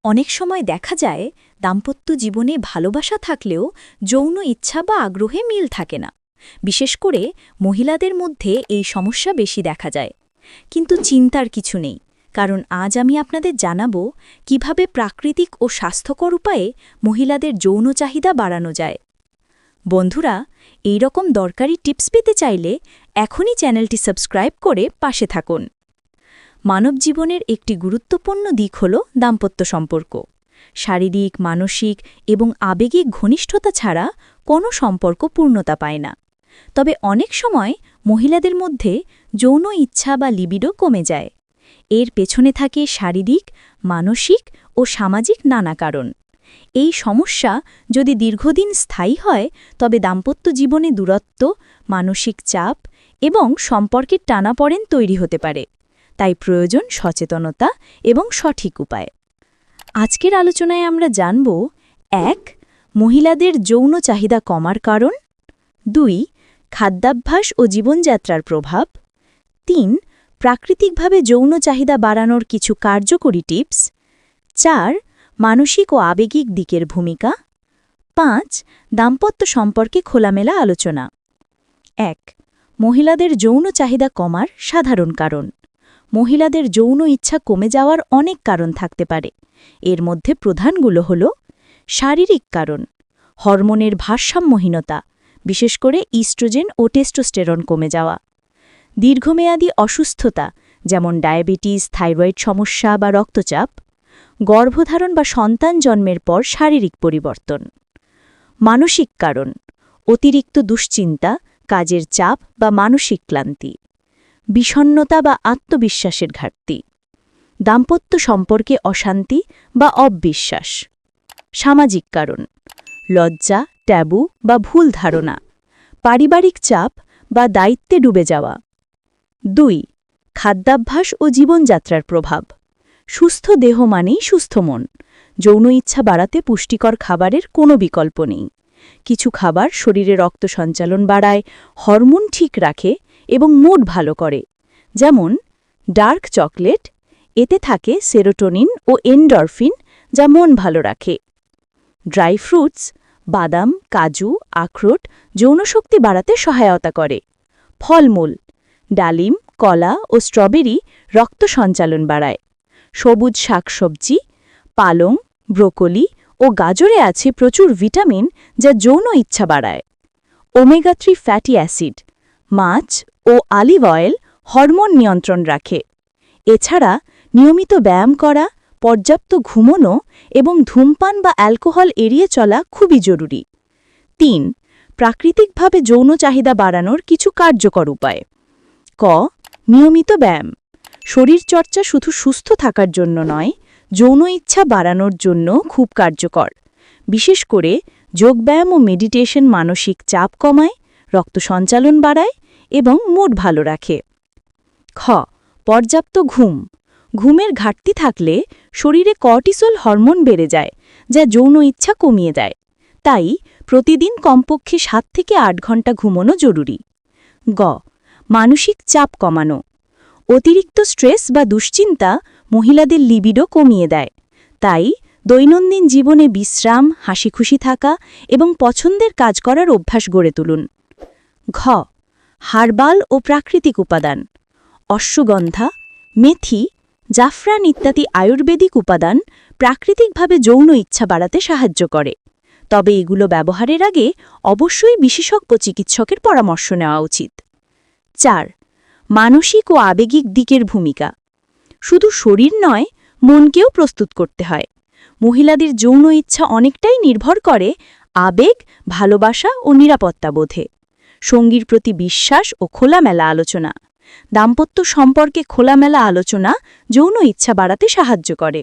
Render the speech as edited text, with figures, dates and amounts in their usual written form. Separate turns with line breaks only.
অনেক সময় দেখা যায় দাম্পত্য জীবনে ভালোবাসা থাকলেও যৌন ইচ্ছা বা আগ্রহে মিল থাকে না। বিশেষ করে মহিলাদের মধ্যে এই সমস্যা বেশি দেখা যায়। কিন্তু চিন্তার কিছু নেই, কারণ আজ আমি আপনাদের জানাবো কিভাবে প্রাকৃতিক ও স্বাস্থ্যকর উপায়ে মহিলাদের যৌন চাহিদা বাড়ানো যায়। বন্ধুরা, এই রকম দরকারি টিপস পেতে চাইলে এখনই চ্যানেলটি সাবস্ক্রাইব করে পাশে থাকুন। মানব জীবনের একটি গুরুত্বপূর্ণ দিক হল দাম্পত্য সম্পর্ক। শারীরিক, মানসিক এবং আবেগিক ঘনিষ্ঠতা ছাড়া কোনো সম্পর্ক পূর্ণতা পায় না। তবে অনেক সময় মহিলাদের মধ্যে যৌন ইচ্ছা বা লিবিডো কমে যায়। এর পেছনে থাকে শারীরিক, মানসিক ও সামাজিক নানা কারণ। এই সমস্যা যদি দীর্ঘদিন স্থায়ী হয় তবে দাম্পত্য জীবনে দূরত্ব, মানসিক চাপ এবং সম্পর্কের টানাপড়েন তৈরি হতে পারে। তাই প্রয়োজন সচেতনতা এবং সঠিক উপায়। আজকের আলোচনায় আমরা জানব: ১. মহিলাদের যৌন চাহিদা কমার কারণ। ২. খাদ্যাভ্যাস ও জীবনযাত্রার প্রভাব। ৩. প্রাকৃতিকভাবে যৌন চাহিদা বাড়ানোর কিছু কার্যকরী টিপস। ৪. মানসিক ও আবেগিক দিকের ভূমিকা। ৫. দাম্পত্য সম্পর্কে খোলামেলা আলোচনা। ১. মহিলাদের যৌন চাহিদা কমার সাধারণ কারণ। মহিলাদের যৌন ইচ্ছা কমে যাওয়ার অনেক কারণ থাকতে পারে। এর মধ্যে প্রধানগুলো হল: শারীরিক কারণ, হরমোনের ভারসাম্যহীনতা, বিশেষ করে ইস্ট্রোজেন ও টেস্টোস্টেরন কমে যাওয়া; দীর্ঘমেয়াদী অসুস্থতা যেমন ডায়াবেটিস, থাইরয়েড সমস্যা বা রক্তচাপ; গর্ভধারণ বা সন্তান জন্মের পর শারীরিক পরিবর্তন; মানসিক কারণ, অতিরিক্ত দুশ্চিন্তা, কাজের চাপ বা মানসিক ক্লান্তি; বিষণ্ণতা বা আত্মবিশ্বাসের ঘাটতি; দাম্পত্য সম্পর্কে অশান্তি বা অবিশ্বাস; সামাজিক কারণ, লজ্জা, ট্যাবু বা ভুল ধারণা; পারিবারিক চাপ বা দায়িত্বে ডুবে যাওয়া। ২. খাদ্যাভ্যাস ও জীবনযাত্রার প্রভাব। সুস্থ দেহ মানেই সুস্থ মন। যৌন ইচ্ছা বাড়াতে পুষ্টিকর খাবারের কোনো বিকল্প নেই। কিছু খাবার শরীরে রক্ত সঞ্চালন বাড়ায়, হরমোন ঠিক রাখে এবং মুড ভালো করে। যেমন ডার্ক চকলেট, এতে থাকে সেরোটোনিন ও এন্ডরফিন, যা মন ভালো রাখে। ড্রাই ফ্রুটস, বাদাম, কাজু, আখরোট যৌনশক্তি বাড়াতে সহায়তা করে। ফলমূল, ডালিম, কলা ও স্ট্রবেরি রক্ত সঞ্চালন বাড়ায়। সবুজ শাকসবজি, পালং, ব্রোকলি ও গাজরে আছে প্রচুর ভিটামিন, যা যৌন ইচ্ছা বাড়ায়। ওমেগা-3 ফ্যাটি অ্যাসিড, মাছ ও অলিভ অয়েল হরমোন নিয়ন্ত্রণ রাখে। এছাড়া নিয়মিত ব্যায়াম করা, পর্যাপ্ত ঘুমোনো এবং ধূমপান বা অ্যালকোহল এড়িয়ে চলা খুবই জরুরি। ৩. প্রাকৃতিকভাবে যৌন চাহিদা বাড়ানোর কিছু কার্যকর উপায়। ক. নিয়মিত ব্যায়াম। শরীরচর্চা শুধু সুস্থ থাকার জন্য নয়, যৌন ইচ্ছা বাড়ানোর জন্য খুব কার্যকর। বিশেষ করে যোগব্যায়াম ও মেডিটেশন মানসিক চাপ কমায়, রক্ত সঞ্চালন বাড়ায় এবং মুড ভালো রাখে। খ. পর্যাপ্ত ঘুম। ঘুমের ঘাটতি থাকলে শরীরে কর্টিসল হরমোন বেড়ে যায়, যা যৌন ইচ্ছা কমিয়ে দেয়। তাই প্রতিদিন কমপক্ষে 7 থেকে 8 ঘন্টা ঘুমানো জরুরি। গ. মানসিক চাপ কমানো। অতিরিক্ত স্ট্রেস বা দুশ্চিন্তা মহিলাদের লিবিডো কমিয়ে দেয়। তাই দৈনন্দিন জীবনে বিশ্রাম, হাসিখুশি থাকা এবং পছন্দের কাজ করার অভ্যাস গড়ে তুলুন। ঘ. হার্বাল ও প্রাকৃতিক উপাদান। অশ্বগন্ধা, মেথি, জাফরান ইত্যাদি আয়ুর্বেদিক উপাদান প্রাকৃতিকভাবে যৌন ইচ্ছা বাড়াতে সাহায্য করে। তবে এগুলো ব্যবহারের আগে অবশ্যই বিশেষজ্ঞ চিকিৎসকের পরামর্শ নেওয়া উচিত। ৪. মানসিক ও আবেগিক দিকের ভূমিকা। শুধু শরীর নয়, মনকেও প্রস্তুত করতে হয়। মহিলাদের যৌন ইচ্ছা অনেকটাই নির্ভর করে আবেগ, ভালোবাসা ও নিরাপত্তা বোধে। সঙ্গীর প্রতি বিশ্বাস ও খোলামেলা আলোচনা। দাম্পত্য সম্পর্কে খোলামেলা আলোচনা যৌন ইচ্ছা বাড়াতে সাহায্য করে।